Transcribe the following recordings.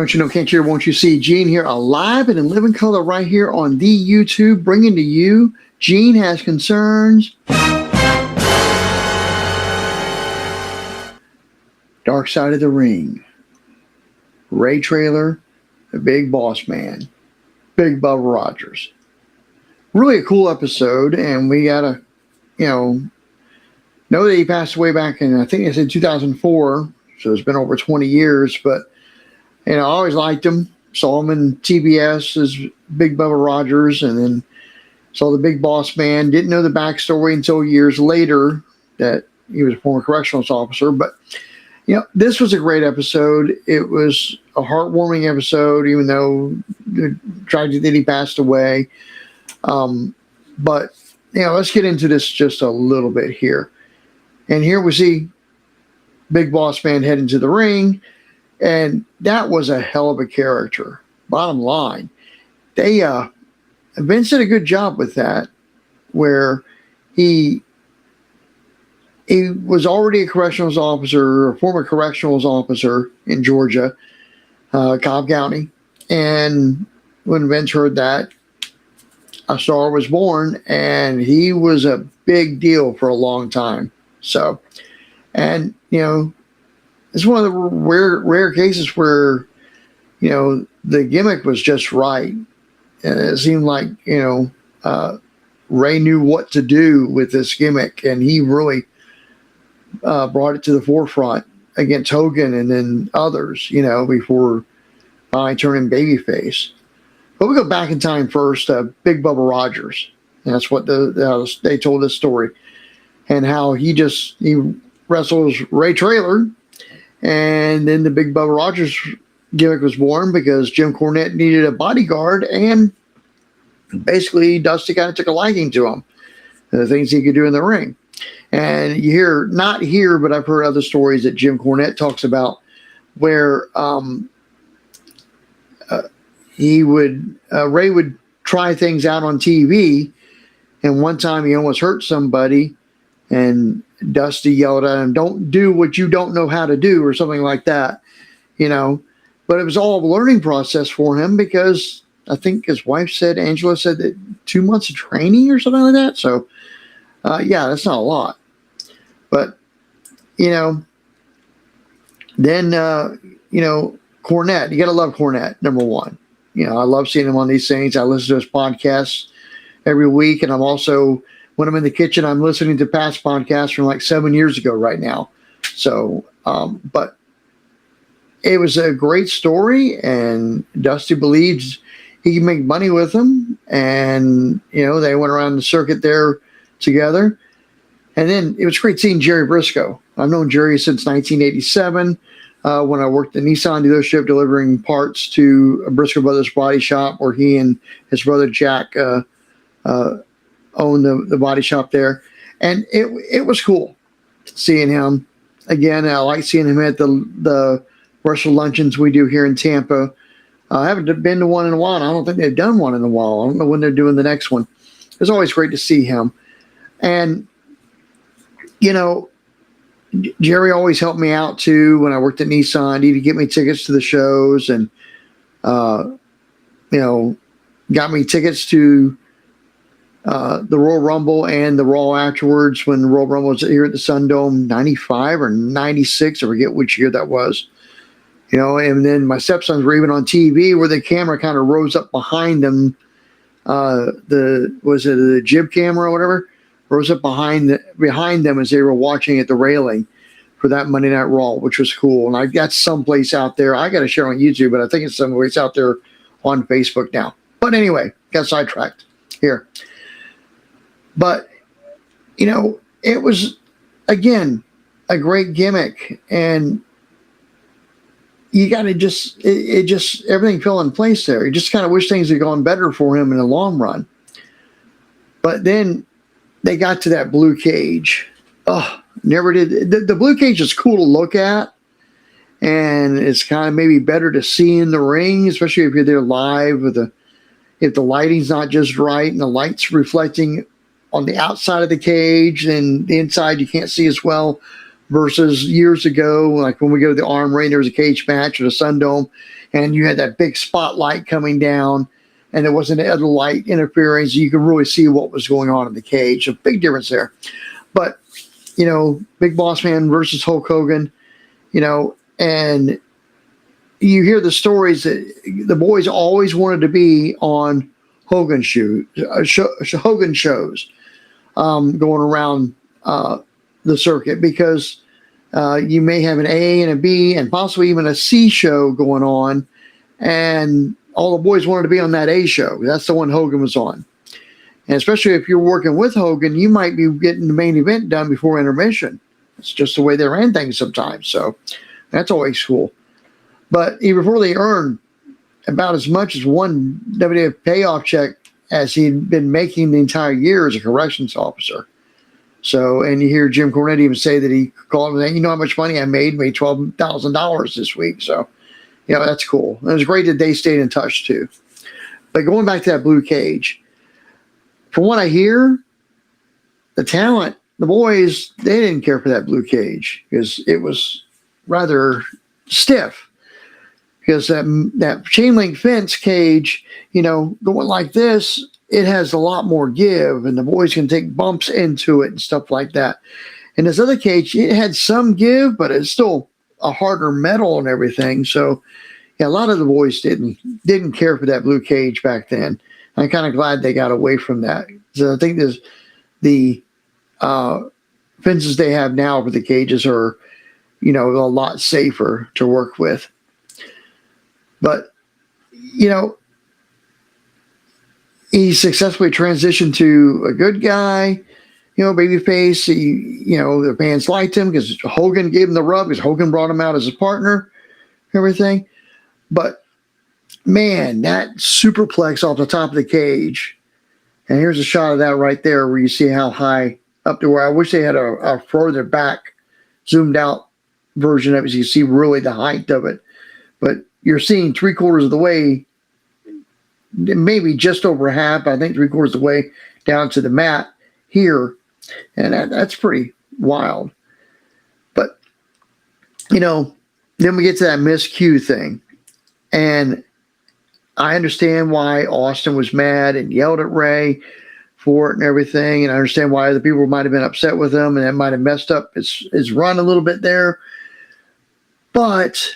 Don't you know, can't you, won't you see? Gene here, alive and in living color right here on the YouTube, bringing to you Gene Has Concerns. Dark Side of the Ring. Ray Traylor, the Big Boss Man. Big Bubba Rogers. Really a cool episode, and we gotta, know that he passed away back in, I think it's in 2004, so it's been over 20 years, but I always liked him. Saw him in TBS as Big Bubba Rogers, and then saw the Big Boss Man. Didn't know the backstory until years later that he was a former correctional officer. But, this was a great episode. It was a heartwarming episode, even though the tragedy that he passed away. But, let's get into this just a little bit here. And here we see Big Boss Man head into the ring. And that was a hell of a character. Bottom line, Vince did a good job with that, where he was already a correctional officer, a former correctional officer in Georgia, Cobb County. And when Vince heard that, a star was born, and he was a big deal for a long time. So, and it's one of the rare cases where, the gimmick was just right. And it seemed like, Ray knew what to do with this gimmick, and he really brought it to the forefront against Hogan and then others, before finally turning babyface. But we go back in time first, Big Bubba Rogers. And that's what they told this story. And how he wrestles Ray Traylor. And then the Big Bubba Rogers gimmick was born because Jim Cornette needed a bodyguard, and basically Dusty kind of took a liking to him, the things he could do in the ring. And you hear, not here, but I've heard other stories that Jim Cornette talks about where Ray would try things out on TV, and one time he almost hurt somebody, and Dusty yelled at him, "Don't do what you don't know how to do," or something like that, But it was all a learning process for him, because I think his wife said, Angela said, that 2 months of training or something like that. So, that's not a lot. But, then, Cornette. You got to love Cornette, number one. I love seeing him on these things. I listen to his podcasts every week, and I'm also, when I'm in the kitchen, I'm listening to past podcasts from like 7 years ago right now. So, but it was a great story, and Dusty believes he can make money with him. And, they went around the circuit there together. And then it was great seeing Jerry Brisco. I've known Jerry since 1987 when I worked at the Nissan dealership delivering parts to a Brisco Brothers body shop, where he and his brother Jack owned the body shop there. And it was cool seeing him. Again, I like seeing him at the Wrestle luncheons we do here in Tampa. I haven't been to one in a while. I don't think they've done one in a while. I don't know when they're doing the next one. It's always great to see him. And, Jerry always helped me out too when I worked at Nissan. He'd get me tickets to the shows, and, got me tickets to the Royal Rumble and the Raw afterwards, when the Royal Rumble was here at the Sundome, 95 or 96. I forget which year that was. And then my stepsons were even on TV where the camera kind of rose up behind them. Was it a jib camera or whatever? Rose up behind them as they were watching at the railing for that Monday Night Raw, which was cool. And I got someplace out there. I got to share on YouTube, but I think it's someplace out there on Facebook now. But anyway, got sidetracked here. But, it was, again, a great gimmick. And you got to everything fell in place there. You just kind of wish things had gone better for him in the long run. But then they got to that blue cage. Oh, never did. The blue cage is cool to look at, and it's kind of maybe better to see in the ring, especially if you're there live if the lighting's not just right and the light's reflecting on the outside of the cage, and the inside you can't see as well. versus years ago, like when we go to the Armory, there was a cage match or the Sundome, and you had that big spotlight coming down, and there wasn't other light interfering, so you could really see what was going on in the cage. A big difference there. But, Big Boss Man versus Hulk Hogan, and you hear the stories that the boys always wanted to be on Hogan shows, going around the circuit, because you may have an A and a B and possibly even a C show going on, and all the boys wanted to be on that A show. That's the one Hogan was on. And especially if you're working with Hogan, you might be getting the main event done before intermission. It's just the way they ran things sometimes. So that's always cool. But even before they earned about as much as one WWF payoff check as he'd been making the entire year as a corrections officer. So, and you hear Jim Cornette even say that he called him and said, how much money I made $12,000 this week. So, that's cool. And it was great that they stayed in touch too. But going back to that blue cage, from what I hear, the talent, the boys, they didn't care for that blue cage because it was rather stiff. Because that chain link fence cage, going like this, it has a lot more give, and the boys can take bumps into it and stuff like that. And this other cage, it had some give, but it's still a harder metal and everything. So, a lot of the boys didn't care for that blue cage back then. I'm kind of glad they got away from that. So I think the fences they have now for the cages are, a lot safer to work with. But, he successfully transitioned to a good guy, babyface. The fans liked him because Hogan gave him the rub, because Hogan brought him out as a partner, everything. But, man, that superplex off the top of the cage, and here's a shot of that right there where you see how high up to where I wish they had a further back, zoomed out version of it so you see really the height of it. But you're seeing 3/4 of the way, maybe just over half, I think 3/4 of the way down to the mat here. And that's pretty wild. But, then we get to that miscue thing. And I understand why Austin was mad and yelled at Ray for it and everything. And I understand why other people might have been upset with him, and that might have messed up his run a little bit there. But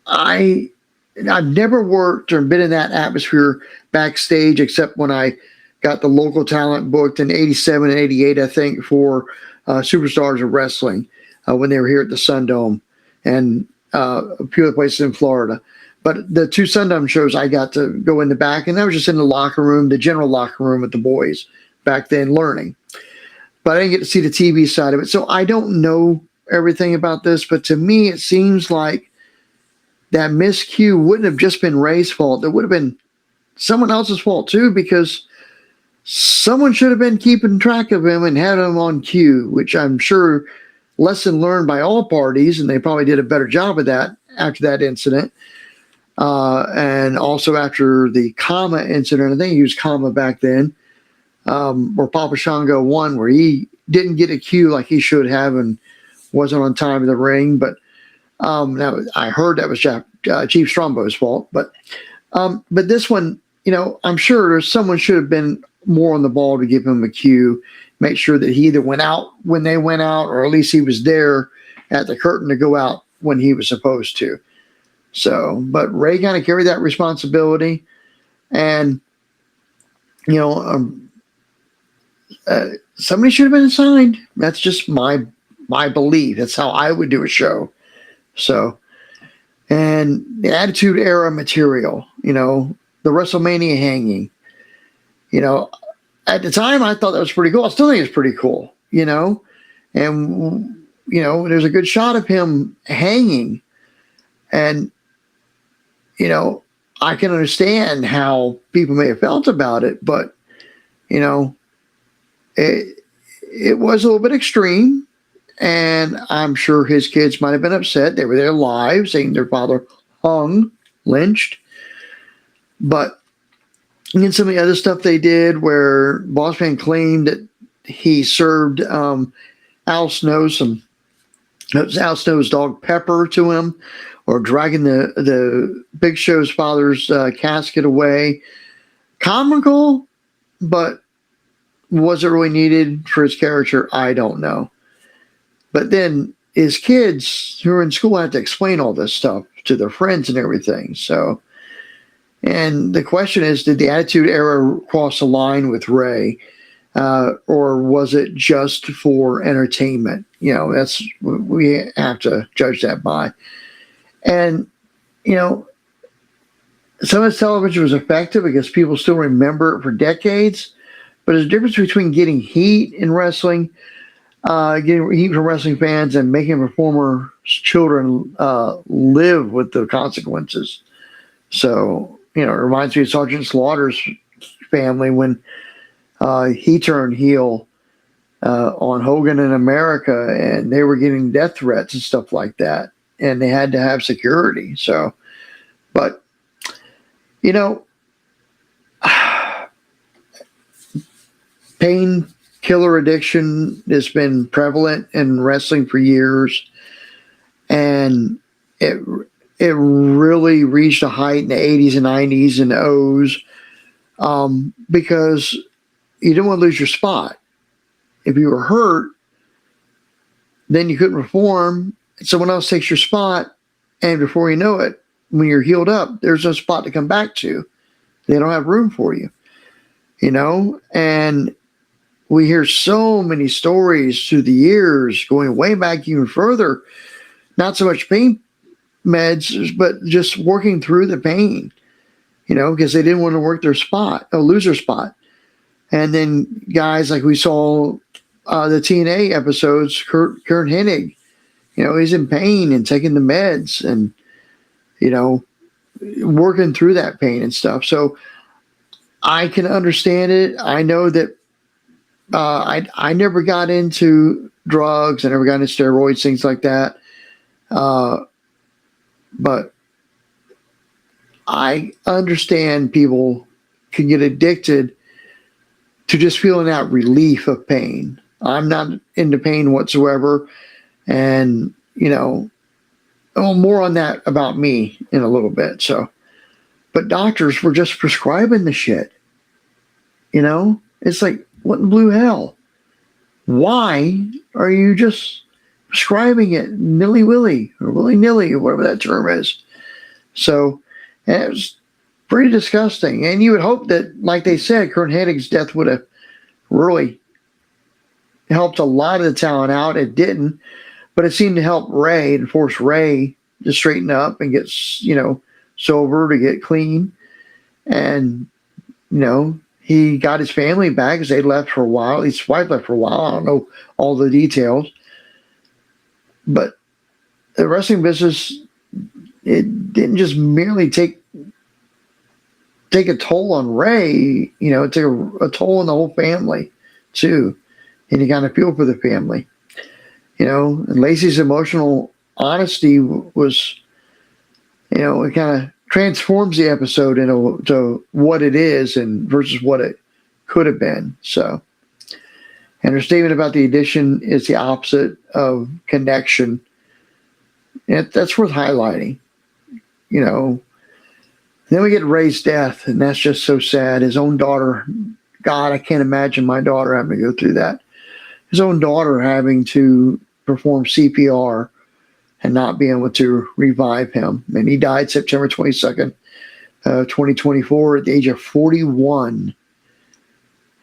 I've never worked or been in that atmosphere backstage except when I got the local talent booked in 87 and 88, I think, for Superstars of Wrestling when they were here at the Sundome and a few other places in Florida. But the two Sundome shows, I got to go in the back, and I was just in the locker room, the general locker room with the boys back then learning. But I didn't get to see the TV side of it. So I don't know everything about this, but to me it seems like that miscue wouldn't have just been Ray's fault. It would have been someone else's fault too, because someone should have been keeping track of him and had him on cue, which I'm sure lesson learned by all parties, and they probably did a better job of that after that incident. And also after the Kama incident, I think he used Kama back then, where Papa Shango won, where he didn't get a cue like he should have and wasn't on time in the ring. But I heard that was Chief Strombo's fault. But this one, I'm sure someone should have been more on the ball to give him a cue, make sure that he either went out when they went out, or at least he was there at the curtain to go out when he was supposed to. So, but Ray kind of carried that responsibility, and somebody should have been assigned. That's just my belief. That's how I would do a show. So, and the Attitude Era material, the WrestleMania hanging, at the time I thought that was pretty cool. I still think it's pretty cool, and there's a good shot of him hanging, and I can understand how people may have felt about it, but it was a little bit extreme, and I'm sure his kids might have been upset. They were there live, seeing their father hung, lynched. But then some of the other stuff they did, where Boss Man claimed that he served Al Snow's dog Pepper to him, or dragging the Big Show's father's casket away. Comical, but was it really needed for his character? I don't know. But then his kids who are in school had to explain all this stuff to their friends and everything. So, and the question is, did the Attitude Era cross the line with Ray? Or was it just for entertainment? That's we have to judge that by. And, some of his television was effective because people still remember it for decades. But there's a difference between getting heat in wrestling, getting heat from wrestling fans, and making performers' children live with the consequences. So, it reminds me of Sergeant Slaughter's family when he turned heel on Hogan in America, and they were getting death threats and stuff like that, and they had to have security. So, but, painkiller addiction has been prevalent in wrestling for years, and it really reached a height in the 80s and 90s and O's because you didn't want to lose your spot. If you were hurt, then you couldn't perform. Someone else takes your spot, and before you know it, when you're healed up, there's no spot to come back to. They don't have room for you, and we hear so many stories through the years, going way back even further, not so much pain meds, but just working through the pain, because they didn't want to work their spot, or lose their spot. And then guys like we saw the TNA episodes, Kurt Hennig, he's in pain and taking the meds and, working through that pain and stuff. So I can understand it. I know that I never got into drugs. I never got into steroids, things like that. But I understand people can get addicted to just feeling that relief of pain. I'm not into pain whatsoever. And, more on that about me in a little bit. So, but doctors were just prescribing the shit. It's like, what in blue hell? Why are you just prescribing it nilly-willy or willy-nilly or whatever that term is? So, it was pretty disgusting. And you would hope that, like they said, Kurt Hennig's death would have really helped a lot of the talent out. It didn't, but it seemed to help Ray and force Ray to straighten up and get, sober, to get clean. And, he got his family back because they left for a while. His wife left for a while. I don't know all the details. But the wrestling business, it didn't just merely take a toll on Ray, it took a toll on the whole family too. And you kind of feel for the family, and Lacey's emotional honesty was, it kind of transforms the episode into what it is and versus what it could have been. So, and her statement about the addition is the opposite of connection. And that's worth highlighting, Then we get Ray's death, and that's just so sad. His own daughter, God, I can't imagine my daughter having to go through that. His own daughter having to perform CPR and not being able to revive him. And he died September 22nd, 2024 at the age of 41.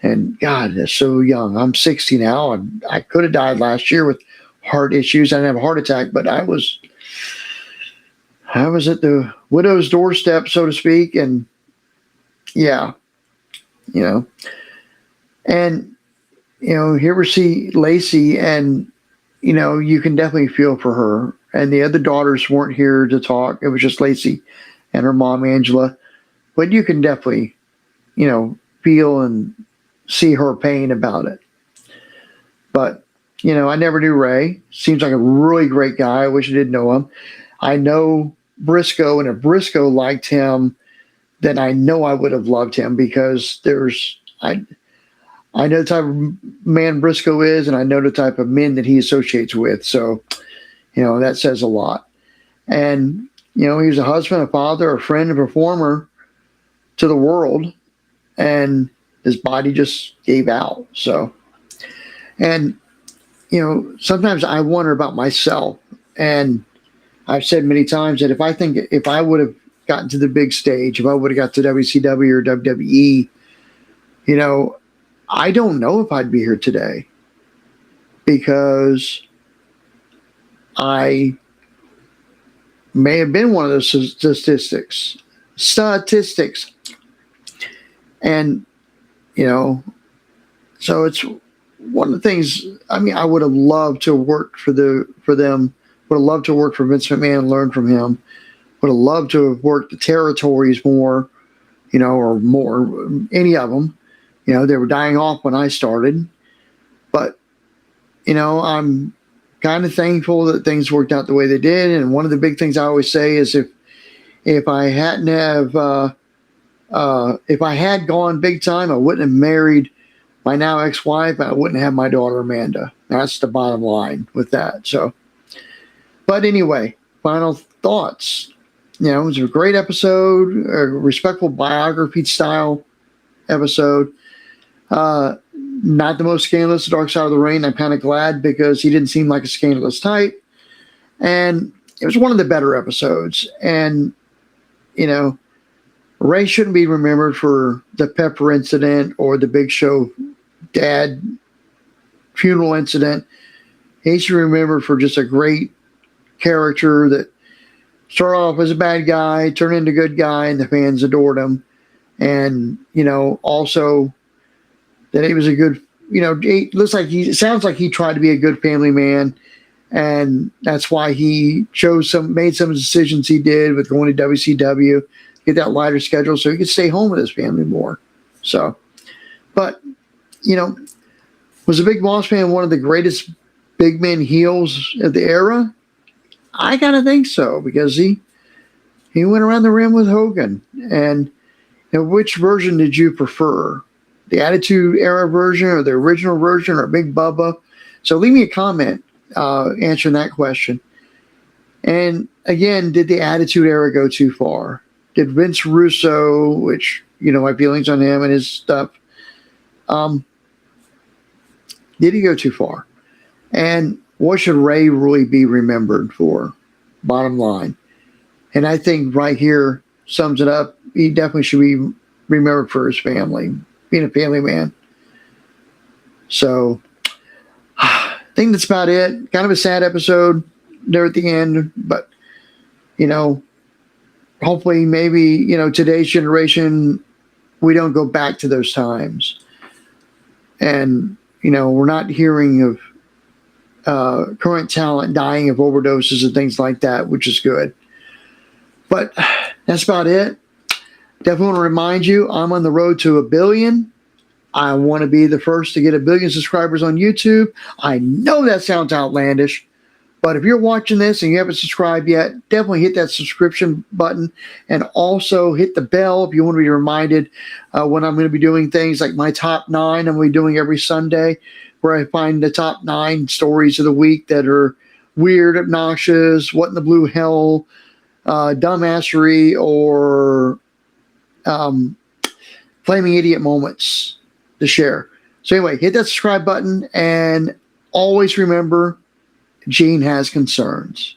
And God, that's so young. I'm 60 now, and I could have died last year with heart issues. I didn't have a heart attack, but I was at the widow's doorstep, so to speak. And yeah, and, here we see Lacey, and, you can definitely feel for her. And the other daughters weren't here to talk. It was just Lacey and her mom, Angela. But you can definitely, feel and see her pain about it. But, I never knew Ray. Seems like a really great guy. I wish I did know him. I know Brisco, and if Brisco liked him, then I know I would have loved him, because I know the type of man Brisco is, and I know the type of men that he associates with. So, that says a lot. And, he was a husband, a father, a friend, a performer to the world, and his body just gave out. So, and, sometimes I wonder about myself. And I've said many times that if I would have gotten to the big stage, if I would have got to WCW or WWE, I don't know if I'd be here today, because I may have been one of those statistics. And, so it's one of the things. I mean, I would have loved to have worked for them, would have loved to work for Vince McMahon and learn from him, would have loved to have worked the territories more, or more, any of them. They were dying off when I started. But, I'm kind of thankful that things worked out the way they did. And one of the big things I always say is if I hadn't have, if I had gone big time, I wouldn't have married my now ex-wife. I wouldn't have my daughter, Amanda. That's the bottom line with that. So, but anyway, final thoughts. It was a great episode, a respectful biography style episode. Not the most scandalous, Dark Side of the Ring. I'm kind of glad, because he didn't seem like a scandalous type. And it was one of the better episodes. And, Ray shouldn't be remembered for the Pepper incident or the Big Show dad funeral incident. He should be remembered for just a great character that started off as a bad guy, turned into a good guy, and the fans adored him. And, also that he was a good, it sounds like he tried to be a good family man. And that's why he made some of the decisions he did with going to WCW, get that lighter schedule so he could stay home with his family more. So, but, was a Big Boss Man one of the greatest big men heels of the era? I gotta think so, because he went around the rim with Hogan. And which version did you prefer? The Attitude Era version, or the original version, or Big Bubba? So leave me a comment answering that question. And again, did the Attitude Era go too far? Did Vince Russo, which, my feelings on him and his stuff, did he go too far? And what should Ray really be remembered for? Bottom line. And I think right here sums it up. He definitely should be remembered for his family, being a family man. So I think that's about it. Kind of a sad episode there at the end, but, hopefully maybe, today's generation, we don't go back to those times. And, we're not hearing of current talent dying of overdoses and things like that, which is good. But that's about it. Definitely want to remind you, I'm on the road to 1 billion. I want to be the first to get 1 billion subscribers on YouTube. I know that sounds outlandish, but if you're watching this and you haven't subscribed yet, definitely hit that subscription button, and also hit the bell if you want to be reminded when I'm going to be doing things like my top 9 I'm going to be doing every Sunday, where I find the top 9 stories of the week that are weird, obnoxious, what in the blue hell, dumbassery, or flaming idiot moments to share. So anyway, hit that subscribe button, and always remember, Gene has concerns.